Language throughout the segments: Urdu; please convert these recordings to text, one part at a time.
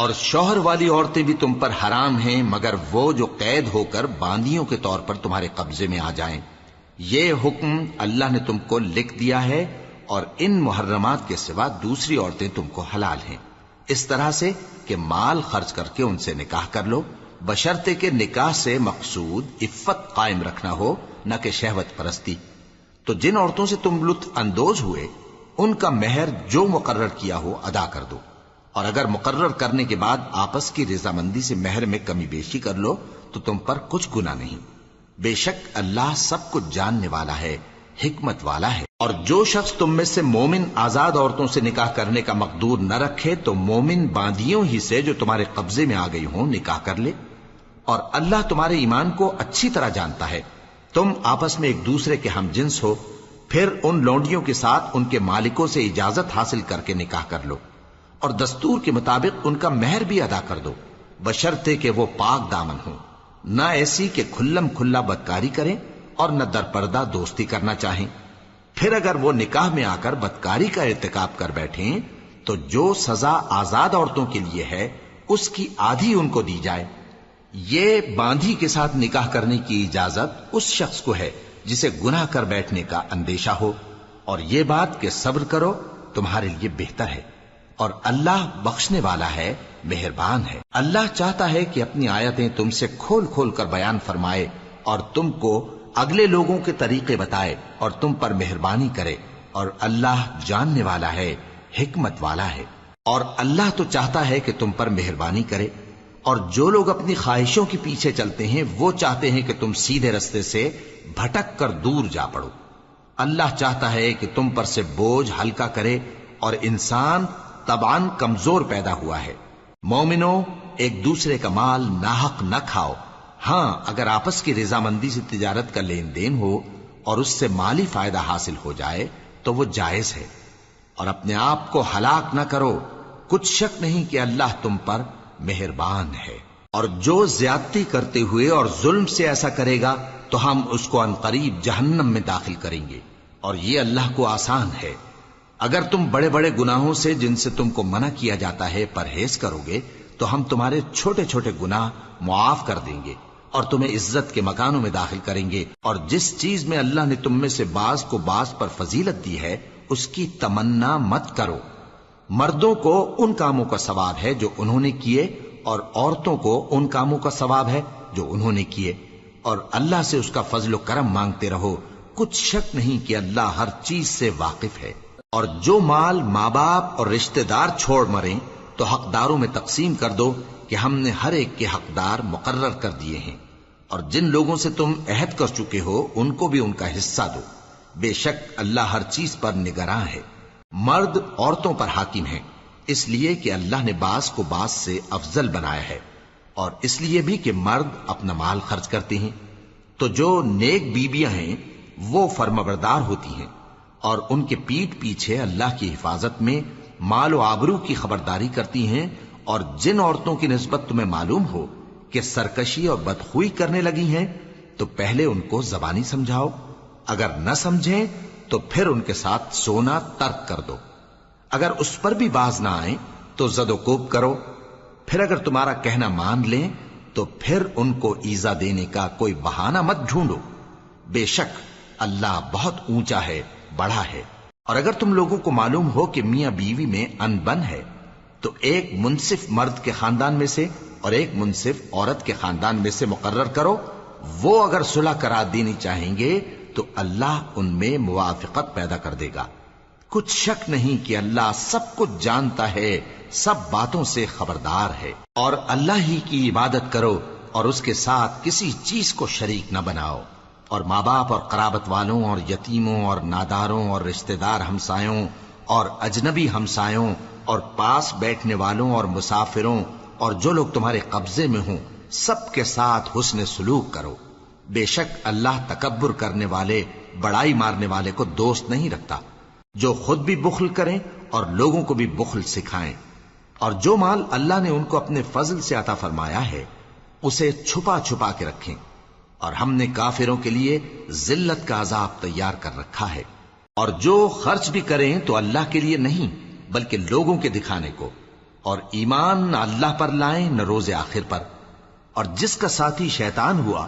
اور شوہر والی عورتیں بھی تم پر حرام ہیں مگر وہ جو قید ہو کر باندیوں کے طور پر تمہارے قبضے میں آ جائیں۔ یہ حکم اللہ نے تم کو لکھ دیا ہے، اور ان محرمات کے سوا دوسری عورتیں تم کو حلال ہیں، اس طرح سے کہ مال خرچ کر کے ان سے نکاح کر لو، بشرطے کہ نکاح سے مقصود عفت قائم رکھنا ہو، نہ کہ شہوت پرستی۔ تو جن عورتوں سے تم لطف اندوز ہوئے ان کا مہر جو مقرر کیا ہو ادا کر دو، اور اگر مقرر کرنے کے بعد آپس کی رضامندی سے مہر میں کمی بیشی کر لو تو تم پر کچھ گناہ نہیں۔ بے شک اللہ سب کچھ جاننے والا ہے، حکمت والا ہے۔ اور جو شخص تم میں سے مومن آزاد عورتوں سے نکاح کرنے کا مقدور نہ رکھے تو مومن باندیوں ہی سے جو تمہارے قبضے میں آ گئی ہوں نکاح کر لے، اور اللہ تمہارے ایمان کو اچھی طرح جانتا ہے۔ تم آپس میں ایک دوسرے کے ہم جنس ہو، پھر ان لونڈیوں کے ساتھ ان کے مالکوں سے اجازت حاصل کر کے نکاح کر لو، اور دستور کے مطابق ان کا مہر بھی ادا کر دو، بشرطے کہ وہ پاک دامن ہوں، نہ ایسی کہ کھلم کھلا بدکاری کریں اور نہ درپردہ دوستی کرنا چاہیں۔ پھر اگر وہ نکاح میں آ کر بدکاری کا ارتکاب کر بیٹھیں تو جو سزا آزاد عورتوں کے لیے ہے اس کی آدھی ان کو دی جائے۔ یہ باندھی کے ساتھ نکاح کرنے کی اجازت اس شخص کو ہے جسے گناہ کر بیٹھنے کا اندیشہ ہو، اور یہ بات کہ صبر کرو تمہارے لیے بہتر ہے، اور اللہ بخشنے والا ہے، مہربان ہے۔ اللہ چاہتا ہے کہ اپنی آیتیں تم سے کھول کھول کر بیان فرمائے اور تم کو اگلے لوگوں کے طریقے بتائے اور تم پر مہربانی کرے، اور اللہ جاننے والا ہے، حکمت والا ہے۔ اور اللہ تو چاہتا ہے کہ تم پر مہربانی کرے، اور جو لوگ اپنی خواہشوں کے پیچھے چلتے ہیں وہ چاہتے ہیں کہ تم سیدھے رستے سے بھٹک کر دور جا پڑو۔ اللہ چاہتا ہے کہ تم پر سے بوجھ ہلکا کرے، اور انسان طبعاً کمزور پیدا ہوا ہے۔ مومنوں، ایک دوسرے کا مال ناحق نہ کھاؤ، ہاں اگر آپس کی رضامندی سے تجارت کا لین دین ہو اور اس سے مالی فائدہ حاصل ہو جائے تو وہ جائز ہے، اور اپنے آپ کو ہلاک نہ کرو، کچھ شک نہیں کہ اللہ تم پر مہربان ہے۔ اور جو زیادتی کرتے ہوئے اور ظلم سے ایسا کرے گا تو ہم اس کو عنقریب جہنم میں داخل کریں گے، اور یہ اللہ کو آسان ہے۔ اگر تم بڑے بڑے گناہوں سے جن سے تم کو منع کیا جاتا ہے پرہیز کرو گے تو ہم تمہارے چھوٹے چھوٹے گناہ معاف کر دیں گے اور تمہیں عزت کے مکانوں میں داخل کریں گے۔ اور جس چیز میں اللہ نے تم میں سے بعض کو بعض پر فضیلت دی ہے اس کی تمنا مت کرو۔ مردوں کو ان کاموں کا ثواب ہے جو انہوں نے کیے، اور عورتوں کو ان کاموں کا ثواب ہے جو انہوں نے کیے، اور اللہ سے اس کا فضل و کرم مانگتے رہو، کچھ شک نہیں کہ اللہ ہر چیز سے واقف ہے۔ اور جو مال ماں باپ اور رشتہ دار چھوڑ مریں تو حقداروں میں تقسیم کر دو کہ ہم نے ہر ایک کے حقدار مقرر کر دیے ہیں، اور جن لوگوں سے تم عہد کر چکے ہو ان کو بھی ان کا حصہ دو، بے شک اللہ ہر چیز پر نگراں ہے۔ مرد عورتوں پر حاکم ہیں، اس لیے کہ اللہ نے بعض کو بعض سے افضل بنایا ہے، اور اس لیے بھی کہ مرد اپنا مال خرچ کرتے ہیں، تو جو نیک بیویاں ہیں وہ فرمانبردار ہوتی ہیں، اور ان کے پیٹھ پیچھے اللہ کی حفاظت میں مال و آبرو کی خبرداری کرتی ہیں۔ اور جن عورتوں کی نسبت تمہیں معلوم ہو کہ سرکشی اور بدخوئی کرنے لگی ہیں تو پہلے ان کو زبانی سمجھاؤ، اگر نہ سمجھیں تو پھر ان کے ساتھ سونا ترک کر دو، اگر اس پر بھی باز نہ آئیں تو زد و کوب کرو، پھر اگر تمہارا کہنا مان لیں تو پھر ان کو ایذا دینے کا کوئی بہانہ مت ڈھونڈو، بے شک اللہ بہت اونچا ہے، بڑا ہے۔ اور اگر تم لوگوں کو معلوم ہو کہ میاں بیوی میں ان بن ہے تو ایک منصف مرد کے خاندان میں سے اور ایک منصف عورت کے خاندان میں سے مقرر کرو، وہ اگر صلح کرا دینی چاہیں گے تو اللہ ان میں موافقت پیدا کر دے گا۔ کچھ شک نہیں کہ اللہ سب کچھ جانتا ہے، سب باتوں سے خبردار ہے۔ اور اللہ ہی کی عبادت کرو اور اس کے ساتھ کسی چیز کو شریک نہ بناؤ، اور ماں باپ اور قرابت والوں اور یتیموں اور ناداروں اور رشتہ دار ہمسایوں اور اجنبی ہمسایوں اور پاس بیٹھنے والوں اور مسافروں اور جو لوگ تمہارے قبضے میں ہوں سب کے ساتھ حسن سلوک کرو، بے شک اللہ تکبر کرنے والے، بڑائی مارنے والے کو دوست نہیں رکھتا۔ جو خود بھی بخل کریں اور لوگوں کو بھی بخل سکھائیں، اور جو مال اللہ نے ان کو اپنے فضل سے عطا فرمایا ہے اسے چھپا چھپا کے رکھیں، اور ہم نے کافروں کے لیے ذلت کا عذاب تیار کر رکھا ہے۔ اور جو خرچ بھی کریں تو اللہ کے لیے نہیں بلکہ لوگوں کے دکھانے کو، اور ایمان نہ اللہ پر لائیں نہ روز آخر پر، اور جس کا ساتھی شیطان ہوا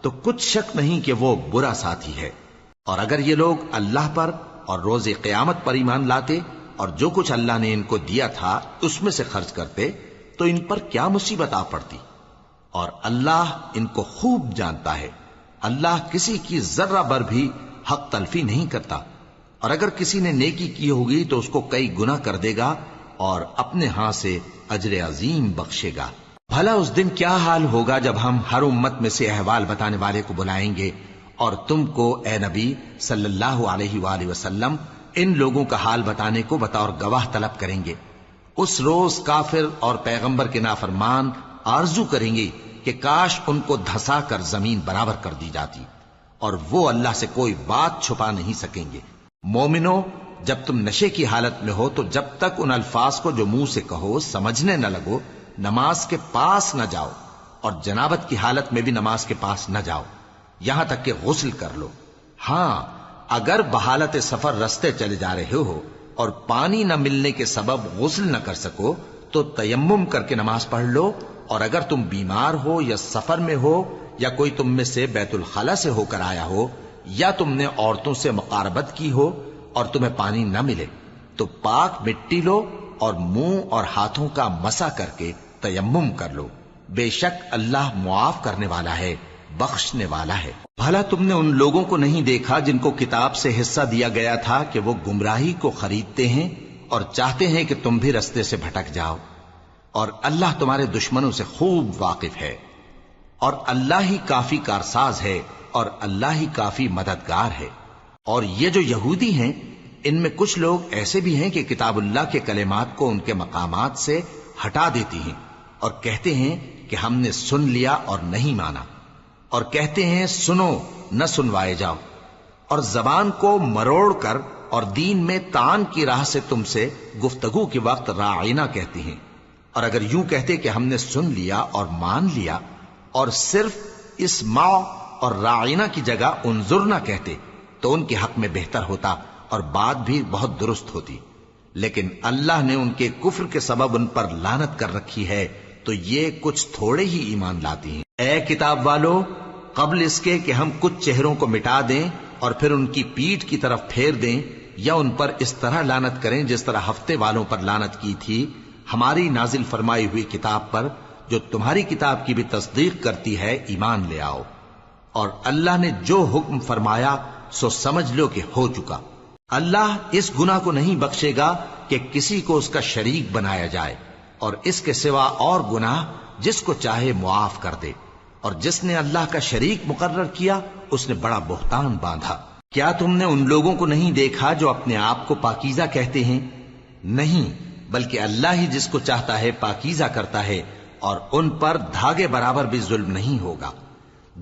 تو کچھ شک نہیں کہ وہ برا ساتھی ہے۔ اور اگر یہ لوگ اللہ پر اور روز قیامت پر ایمان لاتے اور جو کچھ اللہ نے ان کو دیا تھا اس میں سے خرچ کرتے تو ان پر کیا مصیبت آ پڑتی، اور اللہ ان کو خوب جانتا ہے۔ اللہ کسی کی ذرہ بر بھی حق تلفی نہیں کرتا، اور اگر کسی نے نیکی کی ہوگی تو اس کو کئی گنا کر دے گا اور اپنے ہاں سے اجر عظیم بخشے گا۔ بھلا اس دن کیا حال ہوگا جب ہم ہر امت میں سے احوال بتانے والے کو بلائیں گے اور تم کو اے نبی صلی اللہ علیہ وآلہ وسلم ان لوگوں کا حال بتانے کو بطور گواہ طلب کریں گے۔ اس روز کافر اور پیغمبر کے نافرمان آرزو کریں گے کہ کاش ان کو دھسا کر زمین برابر کر دی جاتی، اور وہ اللہ سے کوئی بات چھپا نہیں سکیں گے۔ مومنو، جب تم نشے کی حالت میں ہو تو جب تک ان الفاظ کو جو منہ سے کہو سمجھنے نہ لگو نماز کے پاس نہ جاؤ، اور جنابت کی حالت میں بھی نماز کے پاس نہ جاؤ یہاں تک کہ غسل کر لو۔ ہاں، اگر بحالت سفر رستے چلے جا رہے ہو اور پانی نہ ملنے کے سبب غسل نہ کر سکو تو تیمم کر کے نماز پڑھ لو، اور اگر تم بیمار ہو یا سفر میں ہو یا کوئی تم میں سے بیت الخلا سے ہو کر آیا ہو یا تم نے عورتوں سے مقاربت کی ہو اور تمہیں پانی نہ ملے تو پاک مٹی لو اور منہ اور ہاتھوں کا مسح کر کے تیمم کر لو، بے شک اللہ معاف کرنے والا ہے، بخشنے والا ہے۔ بھلا تم نے ان لوگوں کو نہیں دیکھا جن کو کتاب سے حصہ دیا گیا تھا کہ وہ گمراہی کو خریدتے ہیں اور چاہتے ہیں کہ تم بھی رستے سے بھٹک جاؤ، اور اللہ تمہارے دشمنوں سے خوب واقف ہے، اور اللہ ہی کافی کارساز ہے اور اللہ ہی کافی مددگار ہے۔ اور یہ جو یہودی ہیں ان میں کچھ لوگ ایسے بھی ہیں کہ کتاب اللہ کے کلمات کو ان کے مقامات سے ہٹا دیتی ہیں اور کہتے ہیں کہ ہم نے سن لیا اور نہیں مانا، اور کہتے ہیں سنو نہ سنوائے جاؤ، اور زبان کو مروڑ کر اور دین میں طعن کی راہ سے تم سے گفتگو کے وقت راعینا کہتی ہیں، اور اگر یوں کہتے کہ ہم نے سن لیا اور مان لیا اور صرف اسمع اور راعینا کی جگہ انظر نہ کہتے تو ان کے حق میں بہتر ہوتا اور بات بھی بہت درست ہوتی، لیکن اللہ نے ان کے کفر کے سبب ان پر لعنت کر رکھی ہے تو یہ کچھ تھوڑے ہی ایمان لاتی ہیں۔ اے کتاب والو، قبل اس کے کہ ہم کچھ چہروں کو مٹا دیں اور پھر ان کی پیٹھ کی طرف پھیر دیں یا ان پر اس طرح لعنت کریں جس طرح ہفتے والوں پر لعنت کی تھی، ہماری نازل فرمائی ہوئی کتاب پر جو تمہاری کتاب کی بھی تصدیق کرتی ہے ایمان لے آؤ، اور اللہ نے جو حکم فرمایا سو سمجھ لو کہ ہو چکا۔ اللہ اس گناہ کو نہیں بخشے گا کہ کسی کو اس کا شریک بنایا جائے، اور اس کے سوا اور گناہ جس کو چاہے معاف کر دے، اور جس نے اللہ کا شریک مقرر کیا اس نے بڑا بہتان باندھا۔ کیا تم نے ان لوگوں کو نہیں دیکھا جو اپنے آپ کو پاکیزہ کہتے ہیں؟ نہیں، بلکہ اللہ ہی جس کو چاہتا ہے پاکیزہ کرتا ہے، اور ان پر دھاگے برابر بھی ظلم نہیں ہوگا۔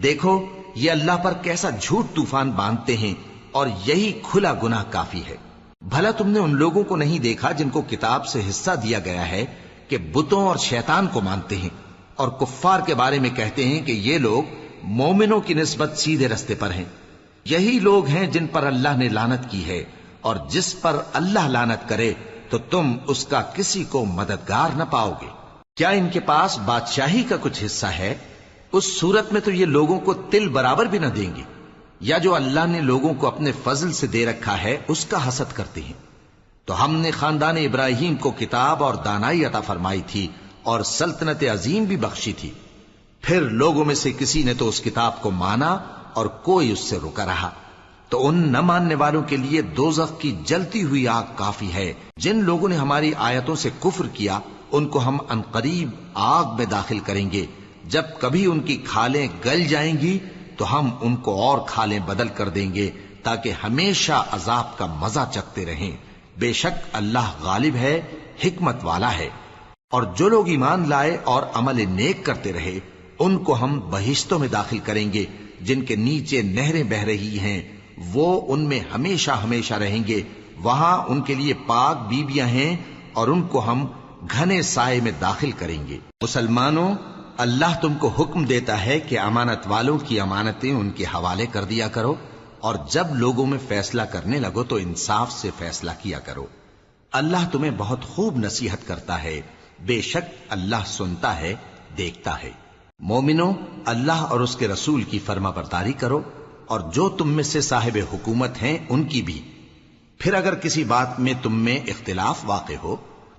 دیکھو یہ اللہ پر کیسا جھوٹ طوفان باندھتے ہیں، اور یہی کھلا گناہ کافی ہے۔ بھلا تم نے ان لوگوں کو نہیں دیکھا جن کو کتاب سے حصہ دیا گیا ہے کہ بتوں اور شیطان کو مانتے ہیں، اور کفار کے بارے میں کہتے ہیں کہ یہ لوگ مومنوں کی نسبت سیدھے رستے پر ہیں۔ یہی لوگ ہیں جن پر اللہ نے لعنت کی ہے، اور جس پر اللہ لعنت کرے تو تم اس کا کسی کو مددگار نہ پاؤ گے۔ کیا ان کے پاس بادشاہی کا کچھ حصہ ہے؟ اس صورت میں تو یہ لوگوں کو تل برابر بھی نہ دیں گے، یا جو اللہ نے لوگوں کو اپنے فضل سے دے رکھا ہے اس کا حسد کرتے ہیں۔ تو ہم نے خاندان ابراہیم کو کتاب اور دانائی عطا فرمائی تھی اور سلطنت عظیم بھی بخشی تھی، پھر لوگوں میں سے کسی نے تو اس کتاب کو مانا اور کوئی اس سے رکا رہا، تو ان نہ ماننے والوں کے لیے دوزخ کی جلتی ہوئی آگ کافی ہے۔ جن لوگوں نے ہماری آیتوں سے کفر کیا ان کو ہم عنقریب آگ میں داخل کریں گے، جب کبھی ان کی کھالیں گل جائیں گی تو ہم ان کو اور کھالیں بدل کر دیں گے تاکہ ہمیشہ عذاب کا مزہ چکھتے رہیں۔ بے شک اللہ غالب ہے، حکمت والا ہے۔ اور جو لوگ ایمان لائے اور عمل نیک کرتے رہے ان کو ہم بہشتوں میں داخل کریں گے جن کے نیچے نہریں بہ رہی ہیں، وہ ان میں ہمیشہ ہمیشہ رہیں گے، وہاں ان کے لیے پاک بیویاں ہیں اور ان کو ہم گھنے سائے میں داخل کریں گے۔ مسلمانوں، اللہ تم کو حکم دیتا ہے کہ امانت والوں کی امانتیں ان کے حوالے کر دیا کرو، اور جب لوگوں میں فیصلہ کرنے لگو تو انصاف سے فیصلہ کیا کرو۔ اللہ تمہیں بہت خوب نصیحت کرتا ہے، بے شک اللہ سنتا ہے، دیکھتا ہے۔ مومنو، اللہ اور اس کے رسول کی فرما برداری کرو، اور جو تم میں سے صاحب حکومت ہیں ان کی بھی۔ پھر اگر کسی بات میں تم میں اختلاف واقع ہو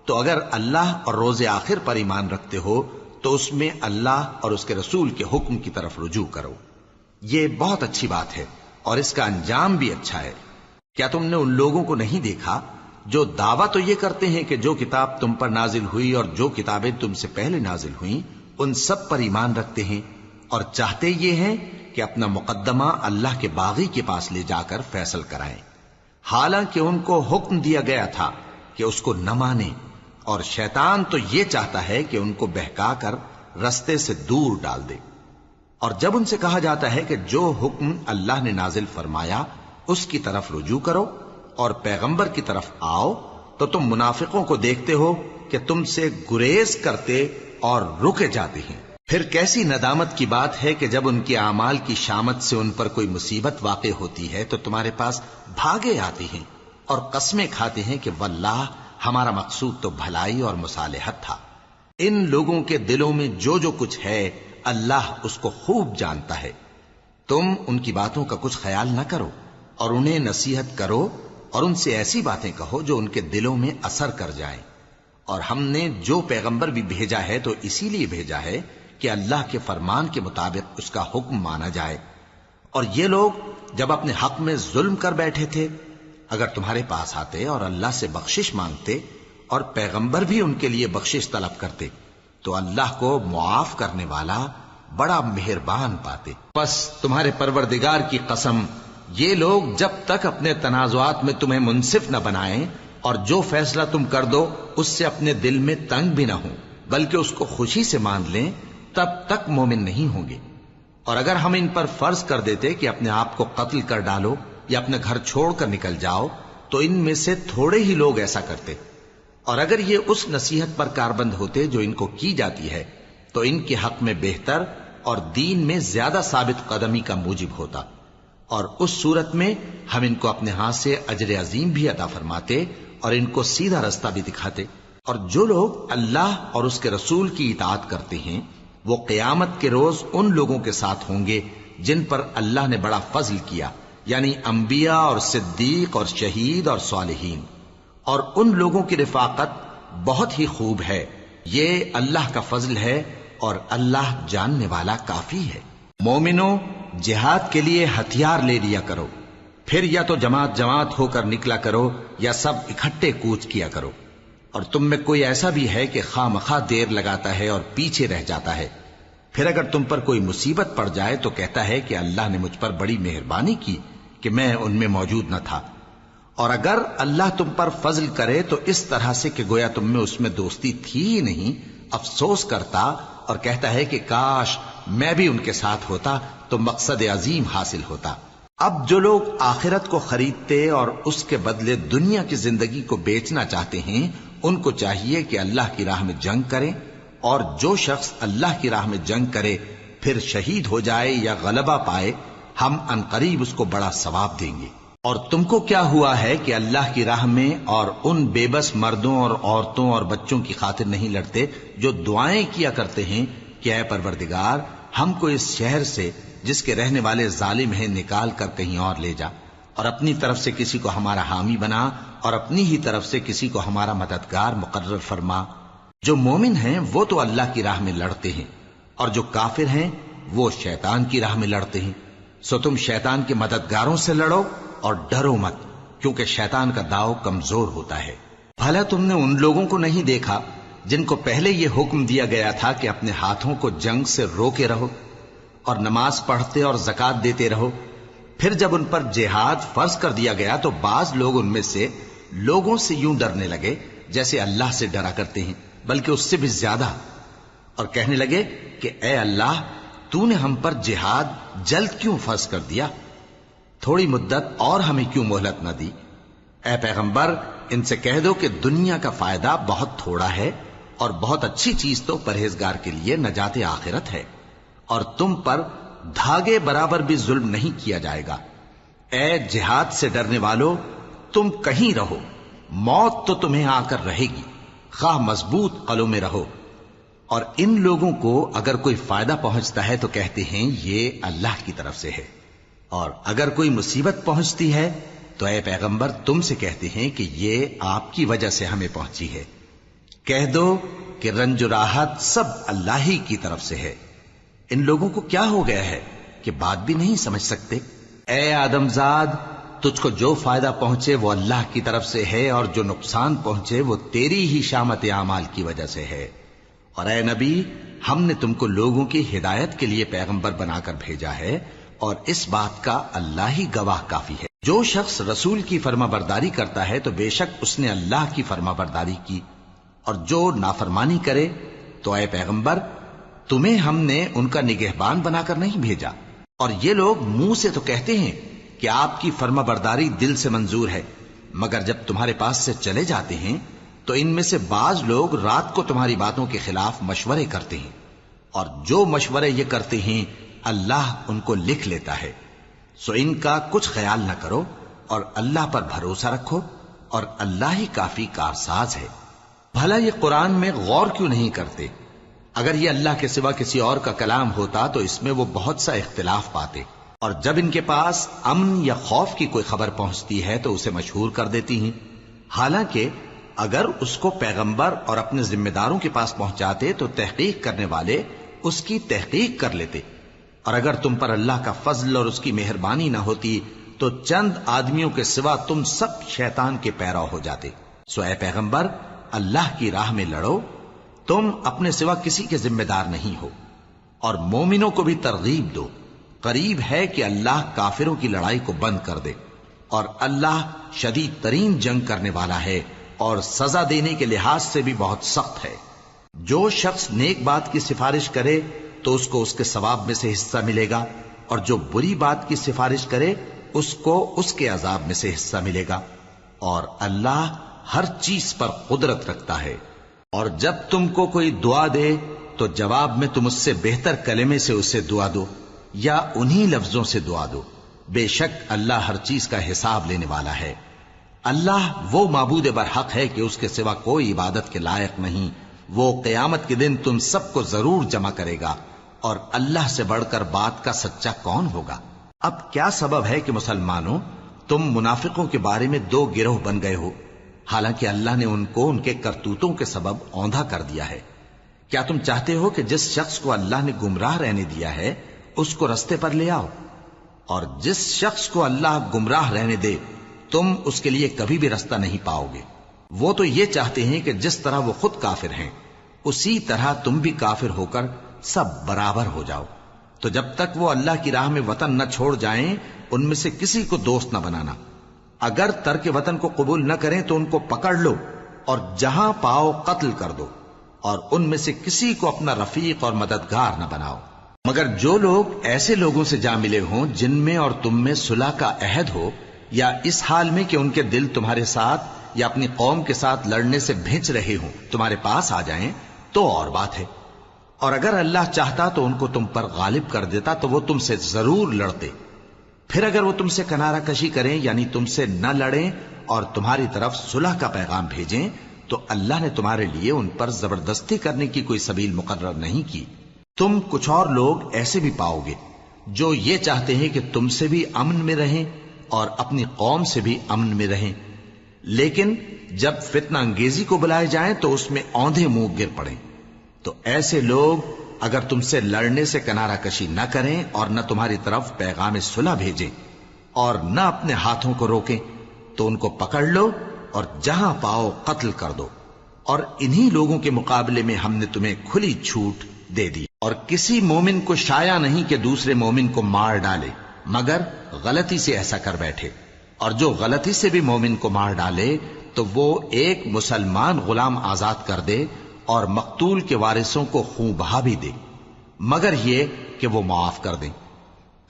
تو اگر اللہ اور روز آخر پر ایمان رکھتے ہو تو اس میں اللہ اور اس کے رسول کے حکم کی طرف رجوع کرو۔ یہ بہت اچھی بات ہے اور اس کا انجام بھی اچھا ہے۔ کیا تم نے ان لوگوں کو نہیں دیکھا جو دعویٰ تو یہ کرتے ہیں کہ جو کتاب تم پر نازل ہوئی اور جو کتابیں تم سے پہلے نازل ہوئیں ان سب پر ایمان رکھتے ہیں، اور چاہتے یہ ہیں کہ اپنا مقدمہ اللہ کے باغی کے پاس لے جا کر فیصل کرائیں، حالانکہ ان کو حکم دیا گیا تھا کہ اس کو نہ مانیں، اور شیطان تو یہ چاہتا ہے کہ ان کو بہکا کر رستے سے دور ڈال دے۔ اور جب ان سے کہا جاتا ہے کہ جو حکم اللہ نے نازل فرمایا اس کی طرف رجوع کرو اور پیغمبر کی طرف آؤ، تو تم منافقوں کو دیکھتے ہو کہ تم سے گریز کرتے اور رکے جاتے ہیں۔ پھر کیسی ندامت کی بات ہے کہ جب ان کے اعمال کی شامت سے ان پر کوئی مصیبت واقع ہوتی ہے تو تمہارے پاس بھاگے آتے ہیں اور قسمیں کھاتے ہیں کہ واللہ ہمارا مقصود تو بھلائی اور مصالحت تھا۔ ان لوگوں کے دلوں میں جو جو کچھ ہے اللہ اس کو خوب جانتا ہے۔ تم ان کی باتوں کا کچھ خیال نہ کرو اور انہیں نصیحت کرو اور ان سے ایسی باتیں کہو جو ان کے دلوں میں اثر کر جائیں۔ اور ہم نے جو پیغمبر بھی بھیجا ہے تو اسی لیے بھیجا ہے کہ اللہ کے فرمان کے مطابق اس کا حکم مانا جائے۔ اور یہ لوگ جب اپنے حق میں ظلم کر بیٹھے تھے، اگر تمہارے پاس آتے اور اللہ سے بخشش مانگتے اور پیغمبر بھی ان کے لیے بخشش طلب کرتے تو اللہ کو معاف کرنے والا بڑا مہربان پاتے۔ پس تمہارے پروردگار کی قسم، یہ لوگ جب تک اپنے تنازعات میں تمہیں منصف نہ بنائیں اور جو فیصلہ تم کر دو اس سے اپنے دل میں تنگ بھی نہ ہوں بلکہ اس کو خوشی سے مان لیں، تب تک مومن نہیں ہوں گے۔ اور اگر ہم ان پر فرض کر دیتے کہ اپنے آپ کو قتل کر ڈالو یا اپنا گھر چھوڑ کر نکل جاؤ تو ان میں سے تھوڑے ہی لوگ ایسا کرتے، اور اگر یہ اس نصیحت پر کاربند ہوتے جو ان کو کی جاتی ہے تو ان کے حق میں بہتر اور دین میں زیادہ ثابت قدمی کا موجب ہوتا، اور اس صورت میں ہم ان کو اپنے ہاتھ سے اجر عظیم بھی عطا فرماتے اور ان کو سیدھا رستہ بھی دکھاتے۔ اور جو لوگ اللہ اور اس کے رسول کی اطاعت کرتے ہیں وہ قیامت کے روز ان لوگوں کے ساتھ ہوں گے جن پر اللہ نے بڑا فضل کیا، یعنی انبیاء اور صدیق اور شہید اور صالحین، اور ان لوگوں کی رفاقت بہت ہی خوب ہے۔ یہ اللہ کا فضل ہے اور اللہ جاننے والا کافی ہے۔ مومنو، جہاد کے لیے ہتھیار لے لیا کرو، پھر یا تو جماعت جماعت ہو کر نکلا کرو یا سب اکٹھے کوچ کیا کرو۔ اور تم میں کوئی ایسا بھی ہے کہ خواہ مخواہ دیر لگاتا ہے اور پیچھے رہ جاتا ہے، پھر اگر تم پر کوئی مصیبت پڑ جائے تو کہتا ہے کہ اللہ نے مجھ پر بڑی مہربانی کی کہ میں ان میں موجود نہ تھا۔ اور اگر اللہ تم پر فضل کرے تو اس طرح سے کہ گویا تم میں اس میں دوستی تھی ہی نہیں، افسوس کرتا اور کہتا ہے کہ کاش میں بھی ان کے ساتھ ہوتا تو مقصد عظیم حاصل ہوتا۔ اب جو لوگ آخرت کو خریدتے اور اس کے بدلے دنیا کی زندگی کو بیچنا چاہتے ہیں ان کو چاہیے کہ اللہ کی راہ میں جنگ کریں، اور جو شخص اللہ کی راہ میں جنگ کرے پھر شہید ہو جائے یا غلبہ پائے ہم عنقریب اس کو بڑا ثواب دیں گے۔ اور تم کو کیا ہوا ہے کہ اللہ کی راہ میں اور ان بے بس مردوں اور عورتوں اور بچوں کی خاطر نہیں لڑتے جو دعائیں کیا کرتے ہیں کہ اے پروردگار ہم کو اس شہر سے جس کے رہنے والے ظالم ہیں نکال کر کہیں اور لے جا، اور اپنی طرف سے کسی کو ہمارا حامی بنا اور اپنی ہی طرف سے کسی کو ہمارا مددگار مقرر فرما۔ جو مومن ہیں وہ تو اللہ کی راہ میں لڑتے ہیں، اور جو کافر ہیں وہ شیطان کی راہ میں لڑتے ہیں، سو تم شیطان کے مددگاروں سے لڑو اور ڈرو مت، کیونکہ شیطان کا داؤ کمزور ہوتا ہے۔ بھلا تم نے ان لوگوں کو نہیں دیکھا جن کو پہلے یہ حکم دیا گیا تھا کہ اپنے ہاتھوں کو جنگ سے روکے رہو اور نماز پڑھتے اور زکوٰۃ دیتے رہو، پھر جب ان پر جہاد فرض کر دیا گیا تو بعض لوگ ان میں سے لوگوں سے یوں ڈرنے لگے جیسے اللہ سے ڈرا کرتے ہیں، بلکہ اس سے بھی زیادہ، اور کہنے لگے کہ اے اللہ تو نے ہم پر جہاد جلد کیوں فرض کر دیا؟ تھوڑی مدت اور ہمیں کیوں مہلت نہ دی؟ اے پیغمبر ان سے کہہ دو کہ دنیا کا فائدہ بہت تھوڑا ہے اور بہت اچھی چیز تو پرہیزگار کے لیے نجات آخرت ہے، اور تم پر دھاگے برابر بھی ظلم نہیں کیا جائے گا۔ اے جہاد سے ڈرنے والو، تم کہیں رہو، موت تو تمہیں آ کر رہے گی، خواہ مضبوط قلعوں میں رہو۔ اور ان لوگوں کو اگر کوئی فائدہ پہنچتا ہے تو کہتے ہیں یہ اللہ کی طرف سے ہے، اور اگر کوئی مصیبت پہنچتی ہے تو اے پیغمبر تم سے کہتے ہیں کہ یہ آپ کی وجہ سے ہمیں پہنچی ہے۔ کہہ دو کہ رنج و راحت سب اللہ ہی کی طرف سے ہے۔ ان لوگوں کو کیا ہو گیا ہے کہ بات بھی نہیں سمجھ سکتے؟ اے آدم زاد، تجھ کو جو فائدہ پہنچے وہ اللہ کی طرف سے ہے، اور جو نقصان پہنچے وہ تیری ہی شامت اعمال کی وجہ سے ہے۔ اور اے نبی، ہم نے تم کو لوگوں کی ہدایت کے لیے پیغمبر بنا کر بھیجا ہے، اور اس بات کا اللہ ہی گواہ کافی ہے۔ جو شخص رسول کی فرما برداری کرتا ہے تو بے شک اس نے اللہ کی فرما برداری کی، اور جو نافرمانی کرے تو اے پیغمبر تمہیں ہم نے ان کا نگہبان بنا کر نہیں بھیجا۔ اور یہ لوگ منہ سے تو کہتے ہیں کہ آپ کی فرما برداری دل سے منظور ہے، مگر جب تمہارے پاس سے چلے جاتے ہیں تو ان میں سے بعض لوگ رات کو تمہاری باتوں کے خلاف مشورے کرتے ہیں، اور جو مشورے یہ کرتے ہیں اللہ ان کو لکھ لیتا ہے۔ سو ان کا کچھ خیال نہ کرو اور اللہ پر بھروسہ رکھو، اور اللہ ہی کافی کارساز ہے۔ بھلا یہ قرآن میں غور کیوں نہیں کرتے؟ اگر یہ اللہ کے سوا کسی اور کا کلام ہوتا تو اس میں وہ بہت سا اختلاف پاتے، اور جب ان کے پاس امن یا خوف کی کوئی خبر پہنچتی ہے تو اسے مشہور کر دیتی ہیں، حالانکہ اگر اس کو پیغمبر اور اپنے ذمہ داروں کے پاس پہنچاتے تو تحقیق کرنے والے اس کی تحقیق کر لیتے، اور اگر تم پر اللہ کا فضل اور اس کی مہربانی نہ ہوتی تو چند آدمیوں کے سوا تم سب شیطان کے پیرو ہو جاتے۔ سو اے پیغمبر اللہ کی راہ میں لڑو، تم اپنے سوا کسی کے ذمہ دار نہیں ہو، اور مومنوں کو بھی ترغیب دو۔ قریب ہے کہ اللہ کافروں کی لڑائی کو بند کر دے، اور اللہ شدید ترین جنگ کرنے والا ہے اور سزا دینے کے لحاظ سے بھی بہت سخت ہے۔ جو شخص نیک بات کی سفارش کرے تو اس کو اس کے ثواب میں سے حصہ ملے گا، اور جو بری بات کی سفارش کرے اس کو اس کے عذاب میں سے حصہ ملے گا، اور اللہ ہر چیز پر قدرت رکھتا ہے۔ اور جب تم کو کوئی دعا دے تو جواب میں تم اس سے بہتر کلمے سے اسے دعا دو، یا انہی لفظوں سے دعا دو، بے شک اللہ ہر چیز کا حساب لینے والا ہے۔ اللہ وہ معبود برحق ہے کہ اس کے سوا کوئی عبادت کے لائق نہیں۔ وہ قیامت کے دن تم سب کو ضرور جمع کرے گا، اور اللہ سے بڑھ کر بات کا سچا کون ہوگا؟ اب کیا سبب ہے کہ مسلمانوں تم منافقوں کے بارے میں دو گروہ بن گئے ہو، حالانکہ اللہ نے ان کو ان کے کرتوتوں کے سبب اوندھا کر دیا ہے؟ کیا تم چاہتے ہو کہ جس شخص کو اللہ نے گمراہ رہنے دیا ہے اس کو رستے پر لے آؤ، اور جس شخص کو اللہ گمراہ رہنے دے تم اس کے لیے کبھی بھی رستہ نہیں پاؤ گے؟ وہ تو یہ چاہتے ہیں کہ جس طرح وہ خود کافر ہیں اسی طرح تم بھی کافر ہو کر سب برابر ہو جاؤ۔ تو جب تک وہ اللہ کی راہ میں وطن نہ چھوڑ جائیں ان میں سے کسی کو دوست نہ بنانا۔ اگر ترک وطن کو قبول نہ کریں تو ان کو پکڑ لو اور جہاں پاؤ قتل کر دو، اور ان میں سے کسی کو اپنا رفیق اور مددگار نہ بناؤ، مگر جو لوگ ایسے لوگوں سے جا ملے ہوں جن میں اور تم میں صلح کا عہد ہو، یا اس حال میں کہ ان کے دل تمہارے ساتھ یا اپنی قوم کے ساتھ لڑنے سے بھنچ رہے ہوں تمہارے پاس آ جائیں تو اور بات ہے، اور اگر اللہ چاہتا تو ان کو تم پر غالب کر دیتا تو وہ تم سے ضرور لڑتے۔ پھر اگر وہ تم سے کنارہ کشی کریں یعنی تم سے نہ لڑیں اور تمہاری طرف صلح کا پیغام بھیجیں تو اللہ نے تمہارے لیے ان پر زبردستی کرنے کی کوئی سبیل مقرر نہیں کی۔ تم کچھ اور لوگ ایسے بھی پاؤ گے جو یہ چاہتے ہیں کہ تم سے بھی امن میں رہیں اور اپنی قوم سے بھی امن میں رہیں، لیکن جب فتنہ انگیزی کو بلائے جائیں تو اس میں اوندھے منہ گر پڑیں۔ تو ایسے لوگ اگر تم سے لڑنے سے کنارہ کشی نہ کریں اور نہ تمہاری طرف پیغام صلح بھیجیں اور نہ اپنے ہاتھوں کو روکیں تو ان کو پکڑ لو اور جہاں پاؤ قتل کر دو، اور انہی لوگوں کے مقابلے میں ہم نے تمہیں کھلی چھوٹ دے دی۔ اور کسی مومن کو شایع نہیں کہ دوسرے مومن کو مار ڈالے مگر غلطی سے ایسا کر بیٹھے، اور جو غلطی سے بھی مومن کو مار ڈالے تو وہ ایک مسلمان غلام آزاد کر دے اور مقتول کے وارثوں کو خون بہا بھی دے، مگر یہ کہ وہ معاف کر دیں۔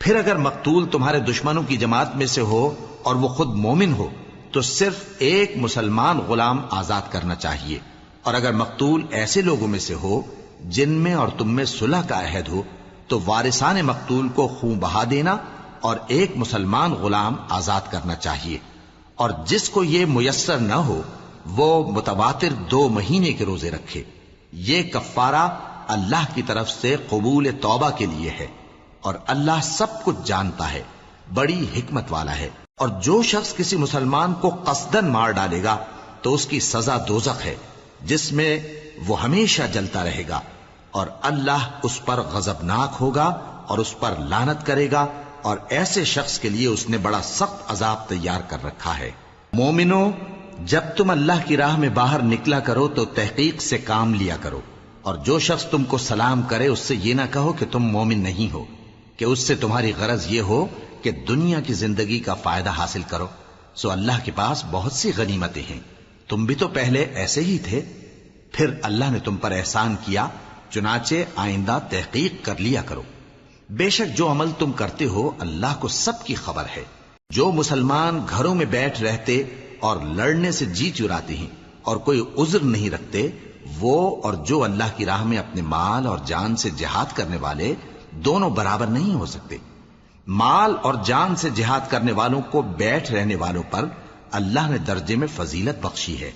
پھر اگر مقتول تمہارے دشمنوں کی جماعت میں سے ہو اور وہ خود مومن ہو تو صرف ایک مسلمان غلام آزاد کرنا چاہیے، اور اگر مقتول ایسے لوگوں میں سے ہو جن میں اور تم میں صلح کا عہد ہو تو وارثان مقتول کو خون بہا دینا اور ایک مسلمان غلام آزاد کرنا چاہیے، اور جس کو یہ میسر نہ ہو وہ متواتر 2 مہینے کے روزے رکھے. یہ کفارہ اللہ کی طرف سے قبول توبہ کے لیے ہے، اور اللہ سب کچھ جانتا ہے، بڑی حکمت والا ہے. اور جو شخص کسی مسلمان کو قصدن مار ڈالے گا تو اس کی سزا دوزخ ہے، جس میں وہ ہمیشہ جلتا رہے گا، اور اللہ اس پر غضبناک ہوگا اور اس پر لعنت کرے گا، اور ایسے شخص کے لیے اس نے بڑا سخت عذاب تیار کر رکھا ہے. مومنو، جب تم اللہ کی راہ میں باہر نکلا کرو تو تحقیق سے کام لیا کرو، اور جو شخص تم کو سلام کرے اس سے یہ نہ کہو کہ تم مومن نہیں ہو، کہ اس سے تمہاری غرض یہ ہو کہ دنیا کی زندگی کا فائدہ حاصل کرو. سو اللہ کے پاس بہت سی غنیمتیں ہیں، تم بھی تو پہلے ایسے ہی تھے، پھر اللہ نے تم پر احسان کیا، چنانچہ آئندہ تحقیق کر لیا کرو. بے شک جو عمل تم کرتے ہو اللہ کو سب کی خبر ہے. جو مسلمان گھروں میں بیٹھ رہتے اور لڑنے سے جی چراتے ہیں اور کوئی عذر نہیں رکھتے، وہ اور جو اللہ کی راہ میں اپنے مال اور جان سے جہاد کرنے والے دونوں برابر نہیں ہو سکتے. مال اور جان سے جہاد کرنے والوں کو بیٹھ رہنے والوں پر اللہ نے درجے میں فضیلت بخشی ہے،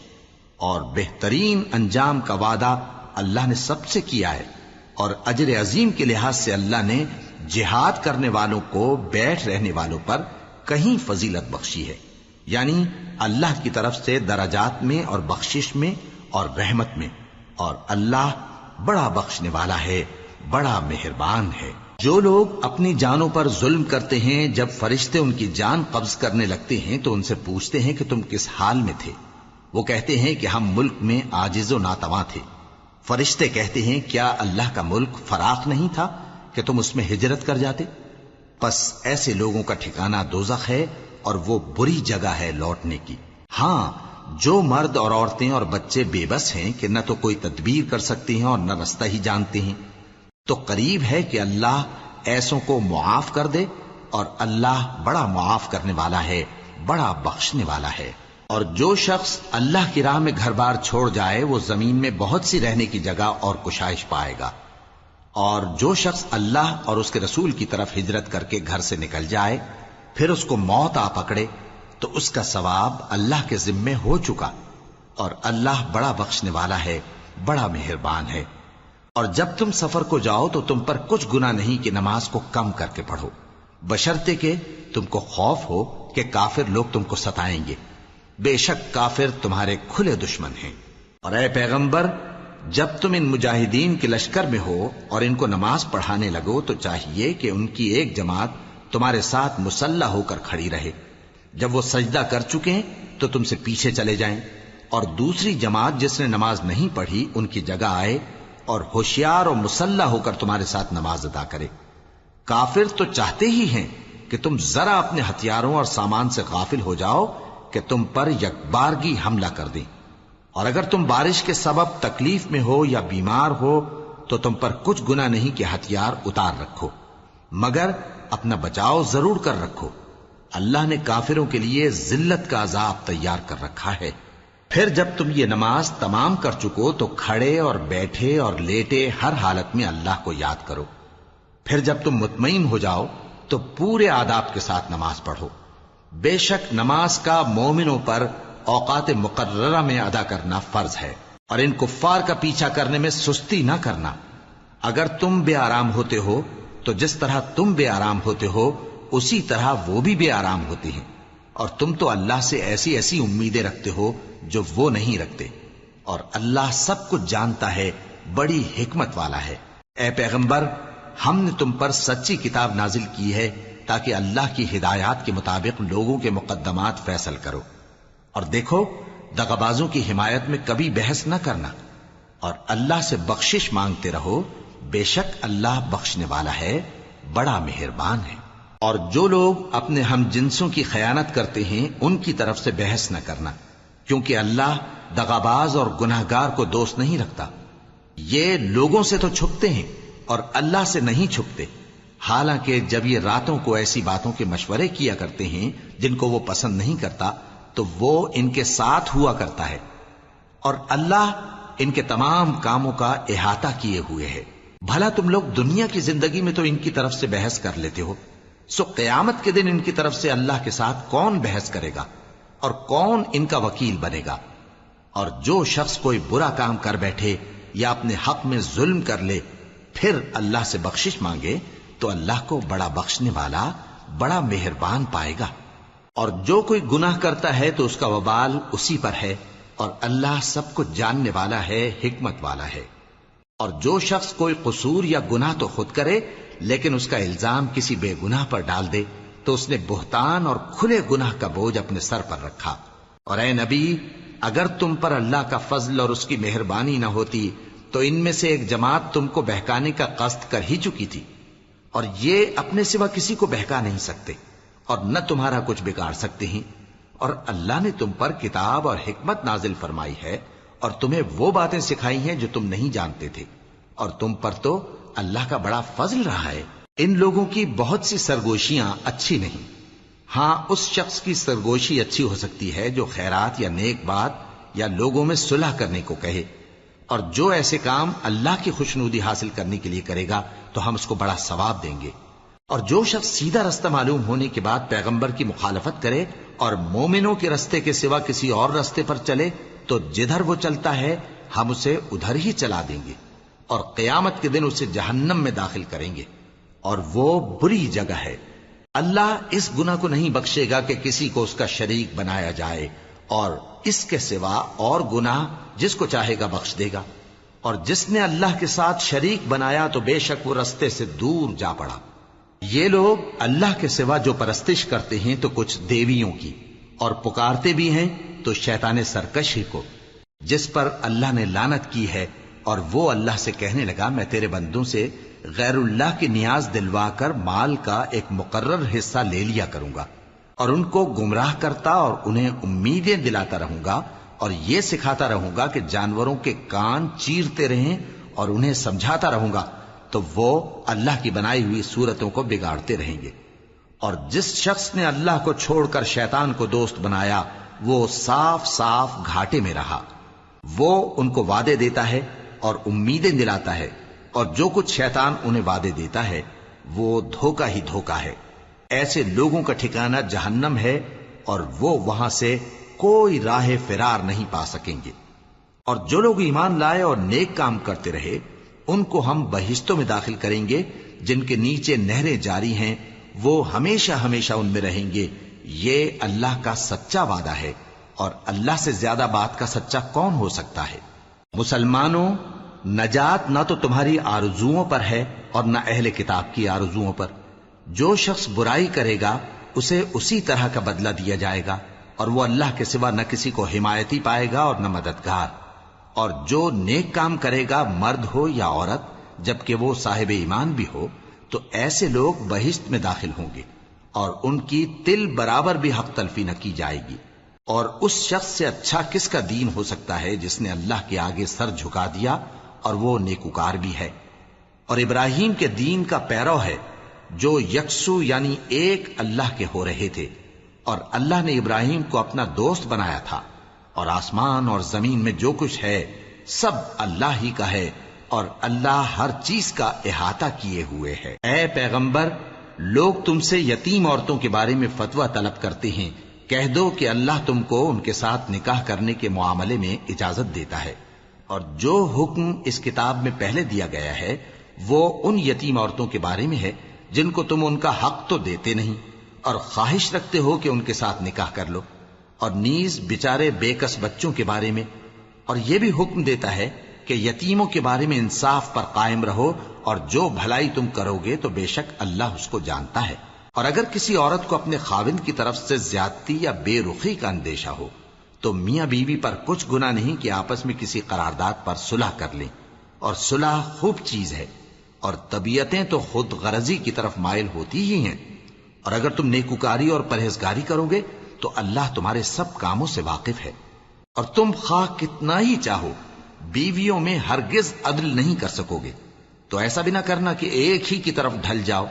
اور بہترین انجام کا وعدہ اللہ نے سب سے کیا ہے. اور اجر عظیم کے لحاظ سے اللہ نے جہاد کرنے والوں کو بیٹھ رہنے والوں پر کہیں فضیلت بخشی ہے، یعنی اللہ کی طرف سے درجات میں اور بخشش میں اور رحمت میں. اور اللہ بڑا بخشنے والا ہے، بڑا مہربان ہے. جو لوگ اپنی جانوں پر ظلم کرتے ہیں، جب فرشتے ان کی جان قبض کرنے لگتے ہیں تو ان سے پوچھتے ہیں کہ تم کس حال میں تھے؟ وہ کہتے ہیں کہ ہم ملک میں عاجز و ناتواں تھے. فرشتے کہتے ہیں کیا اللہ کا ملک فراخ نہیں تھا کہ تم اس میں ہجرت کر جاتے؟ پس ایسے لوگوں کا ٹھکانہ دوزخ ہے، اور وہ بری جگہ ہے لوٹنے کی. ہاں، جو مرد اور عورتیں اور بچے بے بس ہیں کہ نہ تو کوئی تدبیر کر سکتے ہیں اور نہ رستہ ہی جانتے ہیں، تو قریب ہے کہ اللہ ایسوں کو معاف کر دے، اور اللہ بڑا معاف کرنے والا ہے، بڑا بخشنے والا ہے. اور جو شخص اللہ کی راہ میں گھر بار چھوڑ جائے وہ زمین میں بہت سی رہنے کی جگہ اور کشائش پائے گا. اور جو شخص اللہ اور اس کے رسول کی طرف ہجرت کر کے گھر سے نکل جائے پھر اس کو موت آ پکڑے تو اس کا ثواب اللہ کے ذمے ہو چکا، اور اللہ بڑا بخشنے والا ہے، بڑا مہربان ہے. اور جب تم سفر کو جاؤ تو تم پر کچھ گناہ نہیں کہ نماز کو کم کر کے پڑھو، بشرطے کہ تم کو خوف ہو کہ کافر لوگ تم کو ستائیں گے. بے شک کافر تمہارے کھلے دشمن ہیں. اور اے پیغمبر، جب تم ان مجاہدین کے لشکر میں ہو اور ان کو نماز پڑھانے لگو تو چاہیے کہ ان کی ایک جماعت تمہارے ساتھ مسلح ہو کر کھڑی رہے. جب وہ سجدہ کر چکے ہیں تو تم سے پیچھے چلے جائیں، اور دوسری جماعت جس نے نماز نہیں پڑھی ان کی جگہ آئے اور ہوشیار اور مسلح ہو کر تمہارے ساتھ نماز ادا کرے. کافر تو چاہتے ہی ہیں کہ تم ذرا اپنے ہتھیاروں اور سامان سے غافل ہو جاؤ کہ تم پر یکبارگی حملہ کر دیں. اور اگر تم بارش کے سبب تکلیف میں ہو یا بیمار ہو تو تم پر کچھ گناہ نہیں کہ ہتھیار اتار رکھو، مگر اپنا بچاؤ ضرور کر رکھو. اللہ نے کافروں کے لیے ذلت کا عذاب تیار کر رکھا ہے. پھر جب تم یہ نماز تمام کر چکو تو کھڑے اور بیٹھے اور لیٹے ہر حالت میں اللہ کو یاد کرو. پھر جب تم مطمئن ہو جاؤ تو پورے آداب کے ساتھ نماز پڑھو. بے شک نماز کا مومنوں پر اوقات مقررہ میں ادا کرنا فرض ہے، اور ان کفار کا پیچھا کرنے میں سستی نہ کرنا. اگر تم بے آرام ہوتے ہو تو جس طرح تم بے آرام ہوتے ہو اسی طرح وہ بھی بے آرام ہوتے ہیں، اور تم تو اللہ سے ایسی ایسی امیدیں رکھتے ہو جو وہ نہیں رکھتے، اور اللہ سب کچھ جانتا ہے، بڑی حکمت والا ہے. اے پیغمبر، ہم نے تم پر سچی کتاب نازل کی ہے تاکہ اللہ کی ہدایات کے مطابق لوگوں کے مقدمات فیصل کرو. اور دیکھو، دغابازوں کی حمایت میں کبھی بحث نہ کرنا، اور اللہ سے بخشش مانگتے رہو. بے شک اللہ بخشنے والا ہے، بڑا مہربان ہے. اور جو لوگ اپنے ہم جنسوں کی خیانت کرتے ہیں ان کی طرف سے بحث نہ کرنا، کیونکہ اللہ دغاباز اور گناہگار کو دوست نہیں رکھتا. یہ لوگوں سے تو چھپتے ہیں اور اللہ سے نہیں چھپتے، حالانکہ جب یہ راتوں کو ایسی باتوں کے مشورے کیا کرتے ہیں جن کو وہ پسند نہیں کرتا تو وہ ان کے ساتھ ہوا کرتا ہے، اور اللہ ان کے تمام کاموں کا احاطہ کیے ہوئے ہے. بھلا تم لوگ دنیا کی زندگی میں تو ان کی طرف سے بحث کر لیتے ہو، سو قیامت کے دن ان کی طرف سے اللہ کے ساتھ کون بحث کرے گا اور کون ان کا وکیل بنے گا؟ اور جو شخص کوئی برا کام کر بیٹھے یا اپنے حق میں ظلم کر لے پھر اللہ سے بخشش مانگے تو اللہ کو بڑا بخشنے والا بڑا مہربان پائے گا. اور جو کوئی گناہ کرتا ہے تو اس کا وبال اسی پر ہے، اور اللہ سب کچھ جاننے والا ہے، حکمت والا ہے. اور جو شخص کوئی قصور یا گناہ تو خود کرے لیکن اس کا الزام کسی بے گناہ پر ڈال دے تو اس نے بہتان اور کھلے گناہ کا بوجھ اپنے سر پر رکھا. اور اے نبی، اگر تم پر اللہ کا فضل اور اس کی مہربانی نہ ہوتی تو ان میں سے ایک جماعت تم کو بہکانے کا قصد کر ہی چکی تھی، اور یہ اپنے سوا کسی کو بہکا نہیں سکتے اور نہ تمہارا کچھ بگاڑ سکتے ہیں. اور اللہ نے تم پر کتاب اور حکمت نازل فرمائی ہے اور تمہیں وہ باتیں سکھائی ہیں جو تم نہیں جانتے تھے، اور تم پر تو اللہ کا بڑا فضل رہا ہے. ان لوگوں کی بہت سی سرگوشیاں اچھی نہیں. ہاں، اس شخص کی سرگوشی اچھی ہو سکتی ہے جو خیرات یا نیک بات یا لوگوں میں صلح کرنے کو کہے، اور جو ایسے کام اللہ کی خوشنودی حاصل کرنے کے لیے کرے گا تو ہم اس کو بڑا ثواب دیں گے. اور جو شخص سیدھا رستہ معلوم ہونے کے بعد پیغمبر کی مخالفت کرے اور مومنوں کے رستے کے سوا کسی اور رستے پر چلے تو جدھر وہ چلتا ہے ہم اسے ادھر ہی چلا دیں گے، اور قیامت کے دن اسے جہنم میں داخل کریں گے، اور وہ بری جگہ ہے. اللہ اس گناہ کو نہیں بخشے گا کہ کسی کو اس کا شریک بنایا جائے، اور اس کے سوا اور گناہ جس کو چاہے گا بخش دے گا. اور جس نے اللہ کے ساتھ شریک بنایا تو بے شک وہ رستے سے دور جا پڑا. یہ لوگ اللہ کے سوا جو پرستش کرتے ہیں تو کچھ دیویوں کی، اور پکارتے بھی ہیں تو شیطان سرکشی کو جس پر اللہ نے لعنت کی ہے. اور وہ اللہ سے کہنے لگا میں تیرے بندوں سے غیر اللہ کی نیاز دلوا کر مال کا ایک مقرر حصہ لے لیا کروں گا، اور ان کو گمراہ کرتا اور انہیں امیدیں دلاتا رہوں گا، اور یہ سکھاتا رہوں گا کہ جانوروں کے کان چیرتے رہیں، اور انہیں سمجھاتا رہوں گا تو وہ اللہ کی بنائی ہوئی صورتوں کو بگاڑتے رہیں گے. اور جس شخص نے اللہ کو چھوڑ کر شیطان کو دوست بنایا وہ صاف صاف گھاٹے میں رہا. وہ ان کو وعدے دیتا ہے اور امیدیں دلاتا ہے، اور جو کچھ شیطان انہیں وعدے دیتا ہے وہ دھوکہ ہی دھوکہ ہے. ایسے لوگوں کا ٹھکانہ جہنم ہے، اور وہ وہاں سے کوئی راہ فرار نہیں پا سکیں گے. اور جو لوگ ایمان لائے اور نیک کام کرتے رہے ان کو ہم بہشتوں میں داخل کریں گے جن کے نیچے نہریں جاری ہیں، وہ ہمیشہ ہمیشہ ان میں رہیں گے. یہ اللہ کا سچا وعدہ ہے، اور اللہ سے زیادہ بات کا سچا کون ہو سکتا ہے. مسلمانوں، نجات نہ تو تمہاری آرزوؤں پر ہے اور نہ اہل کتاب کی آرزوؤں پر. جو شخص برائی کرے گا اسے اسی طرح کا بدلہ دیا جائے گا، اور وہ اللہ کے سوا نہ کسی کو حمایتی پائے گا اور نہ مددگار. اور جو نیک کام کرے گا مرد ہو یا عورت جبکہ وہ صاحب ایمان بھی ہو تو ایسے لوگ بہشت میں داخل ہوں گے، اور ان کی تل برابر بھی حق تلفی نہ کی جائے گی. اور اس شخص سے اچھا کس کا دین ہو سکتا ہے جس نے اللہ کے آگے سر جھکا دیا اور وہ نیکوکار بھی ہے. اور ابراہیم کے دین کا پیرو ہے جو یکسو یعنی ایک اللہ کے ہو رہے تھے، اور اللہ نے ابراہیم کو اپنا دوست بنایا تھا. اور آسمان اور زمین میں جو کچھ ہے سب اللہ ہی کا ہے، اور اللہ ہر چیز کا احاطہ کیے ہوئے ہے. اے پیغمبر، لوگ تم سے یتیم عورتوں کے بارے میں فتویٰ طلب کرتے ہیں، کہہ دو کہ اللہ تم کو ان کے ساتھ نکاح کرنے کے معاملے میں اجازت دیتا ہے. اور جو حکم اس کتاب میں پہلے دیا گیا ہے وہ ان یتیم عورتوں کے بارے میں ہے جن کو تم ان کا حق تو دیتے نہیں، اور خواہش رکھتے ہو کہ ان کے ساتھ نکاح کر لو. اور نیز بیچارے بے کس بچوں کے بارے میں. اور یہ بھی حکم دیتا ہے کہ یتیموں کے بارے میں انصاف پر قائم رہو، اور جو بھلائی تم کرو گے تو بے شک اللہ اس کو جانتا ہے. اور اگر کسی عورت کو اپنے خاوند کی طرف سے زیادتی یا بے رخی کا اندیشہ ہو تو میاں بیوی پر کچھ گناہ نہیں کہ آپس میں کسی قرارداد پر صلح کر لیں. اور صلح خوب چیز ہے، اور طبیعتیں تو خود غرضی کی طرف مائل ہوتی ہی ہیں. اور اگر تم نیکوکاری اور پرہیزگاری کرو گے تو اللہ تمہارے سب کاموں سے واقف ہے. اور تم خواہ کتنا ہی چاہو بیویوں میں ہرگز عدل نہیں کر سکو گے. تو ایسا بھی نہ کرنا کہ ایک ہی کی طرف ڈھل جاؤ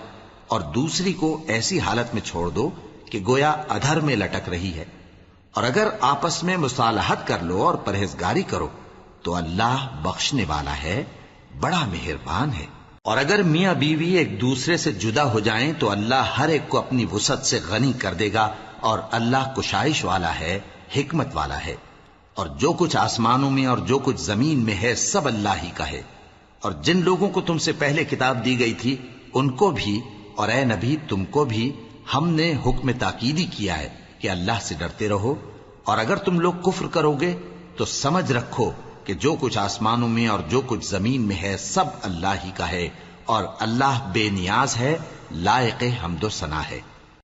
اور دوسری کو ایسی حالت میں چھوڑ دو کہ گویا ادھر میں لٹک رہی ہے. اور اگر آپس میں مصالحت کر لو اور پرہیزگاری کرو تو اللہ بخشنے والا ہے، بڑا مہربان ہے. اور اگر میاں بیوی ایک دوسرے سے جدا ہو جائیں تو اللہ ہر ایک کو اپنی وسعت سے غنی کر دے گا، اور اللہ کشائش والا ہے، حکمت والا ہے. اور جو کچھ آسمانوں میں اور جو کچھ زمین میں ہے سب اللہ ہی کا ہے۔ اور جن لوگوں کو تم سے پہلے کتاب دی گئی تھی ان کو بھی اور اے نبی تم کو بھی ہم نے حکم تاکیدی کیا ہے کہ اللہ سے ڈرتے رہو، اور اگر تم لوگ کفر کرو گے تو سمجھ رکھو کہ جو کچھ آسمانوں میں اور جو کچھ زمین میں ہے سب اللہ ہی کا ہے، اور اللہ بے نیاز ہے، لائق حمد و ثنا ہے۔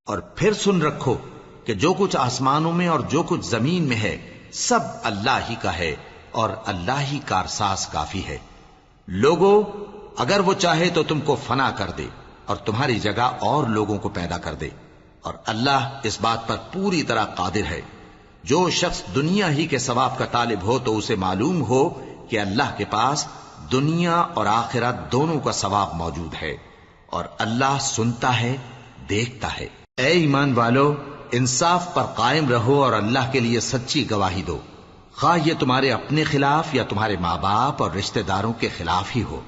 اور پھر سن رکھو کہ جو کچھ آسمانوں میں اور جو کچھ زمین میں ہے سب اللہ ہی کا ہے، اور اللہ ہی کارساز کافی ہے۔ لوگو اگر وہ چاہے تو تم کو فنا کر دے اور تمہاری جگہ اور لوگوں کو پیدا کر دے، اور اللہ اس بات پر پوری طرح قادر ہے۔ جو شخص دنیا ہی کے ثواب کا طالب ہو تو اسے معلوم ہو کہ اللہ کے پاس دنیا اور آخرت دونوں کا ثواب موجود ہے، اور اللہ سنتا ہے، دیکھتا ہے۔ اے ایمان والو، انصاف پر قائم رہو اور اللہ کے لیے سچی گواہی دو، خواہ یہ تمہارے اپنے خلاف یا تمہارے ماں باپ اور رشتہ داروں کے خلاف ہی ہو۔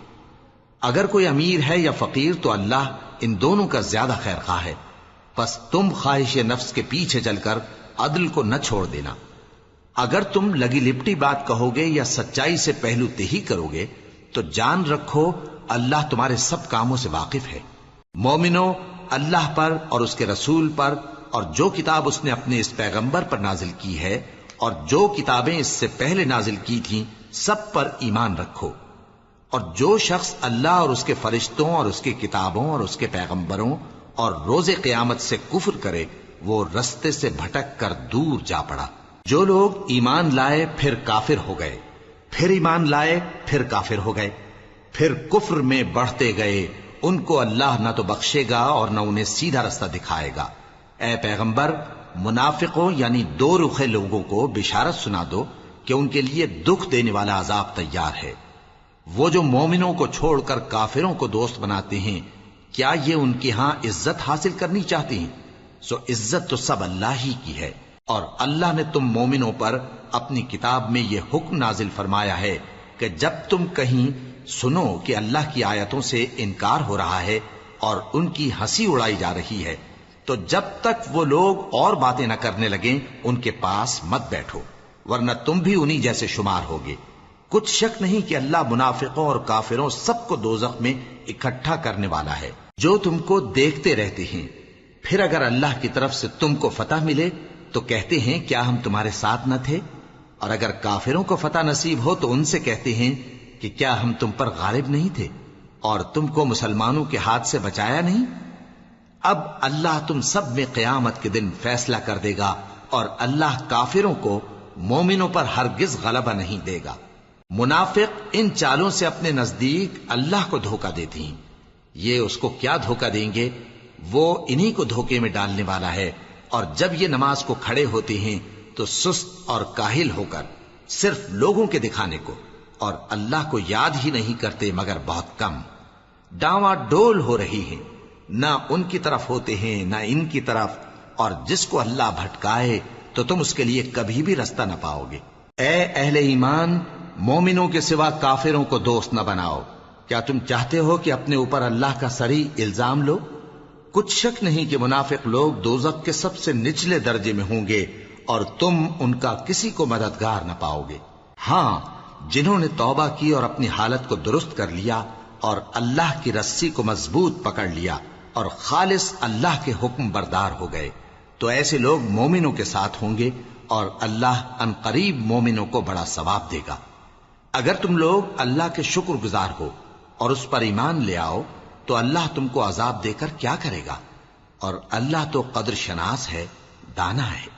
اگر کوئی امیر ہے یا فقیر تو اللہ ان دونوں کا زیادہ خیر خواہ ہے، پس تم خواہش نفس کے پیچھے چل کر عدل کو نہ چھوڑ دینا۔ اگر تم لگی لپٹی بات کہو گے یا سچائی سے پہلو تہی کرو گے تو جان رکھو اللہ تمہارے سب کاموں سے واقف ہے۔ مومنو، اللہ پر اور اس کے رسول پر اور جو کتاب اس نے اپنے اس پیغمبر پر نازل کی ہے اور جو کتابیں اس سے پہلے نازل کی تھیں سب پر ایمان رکھو۔ اور جو شخص اللہ اور اس کے فرشتوں اور اس کی کتابوں اور اس کے پیغمبروں اور روز قیامت سے کفر کرے وہ رستے سے بھٹک کر دور جا پڑا۔ جو لوگ ایمان لائے پھر کافر ہو گئے، پھر ایمان لائے پھر کافر ہو گئے، پھر کفر میں بڑھتے گئے، ان کو اللہ نہ تو بخشے گا اور نہ انہیں سیدھا رستہ دکھائے گا۔ اے پیغمبر، منافقوں یعنی دو رخے لوگوں کو بشارت سنا دو کہ ان کے لیے دکھ دینے والا عذاب تیار ہے۔ وہ جو مومنوں کو چھوڑ کر کافروں کو دوست بناتے ہیں، کیا یہ ان کے ہاں عزت حاصل کرنی چاہتے ہیں؟ سو عزت تو سب اللہ ہی کی ہے۔ اور اللہ نے تم مومنوں پر اپنی کتاب میں یہ حکم نازل فرمایا ہے کہ جب تم کہیں سنو کہ اللہ کی آیتوں سے انکار ہو رہا ہے اور ان کی ہنسی اڑائی جا رہی ہے تو جب تک وہ لوگ اور باتیں نہ کرنے لگیں ان کے پاس مت بیٹھو، ورنہ تم بھی انہی جیسے شمار ہوگے۔ کچھ شک نہیں کہ اللہ منافقوں اور کافروں سب کو دوزخ میں اکٹھا کرنے والا ہے۔ جو تم کو دیکھتے رہتے ہیں، پھر اگر اللہ کی طرف سے تم کو فتح ملے تو کہتے ہیں کیا ہم تمہارے ساتھ نہ تھے، اور اگر کافروں کو فتح نصیب ہو تو ان سے کہتے ہیں کہ کیا ہم تم پر غالب نہیں تھے اور تم کو مسلمانوں کے ہاتھ سے بچایا نہیں۔ اب اللہ تم سب میں قیامت کے دن فیصلہ کر دے گا، اور اللہ کافروں کو مومنوں پر ہرگز غلبہ نہیں دے گا۔ منافق ان چالوں سے اپنے نزدیک اللہ کو دھوکہ دیتے ہیں، یہ اس کو کیا دھوکہ دیں گے، وہ انہی کو دھوکے میں ڈالنے والا ہے۔ اور جب یہ نماز کو کھڑے ہوتے ہیں تو سست اور کاہل ہو کر صرف لوگوں کے دکھانے کو اور اللہ کو یاد ہی نہیں کرتے مگر بہت کم، ڈاواں ڈول ہو رہی ہیں، نہ ان کی طرف ہوتے ہیں نہ ان کی طرف، اور جس کو اللہ بھٹکائے تو تم اس کے لیے کبھی بھی رستہ نہ پاؤ گے۔ اے اہل ایمان، مومنوں کے سوا کافروں کو دوست نہ بناؤ۔ کیا تم چاہتے ہو کہ اپنے اوپر اللہ کا صریح الزام لو؟ کچھ شک نہیں کہ منافق لوگ دوزخ کے سب سے نچلے درجے میں ہوں گے اور تم ان کا کسی کو مددگار نہ پاؤ گے۔ ہاں، جنہوں نے توبہ کی اور اپنی حالت کو درست کر لیا اور اللہ کی رسی کو مضبوط پکڑ لیا اور خالص اللہ کے حکم بردار ہو گئے تو ایسے لوگ مومنوں کے ساتھ ہوں گے، اور اللہ ان قریب مومنوں کو بڑا ثواب دے گا۔ اگر تم لوگ اللہ کے شکر گزار ہو اور اس پر ایمان لے آؤ تو اللہ تم کو عذاب دے کر کیا کرے گا، اور اللہ تو قدر شناس ہے، دانا ہے۔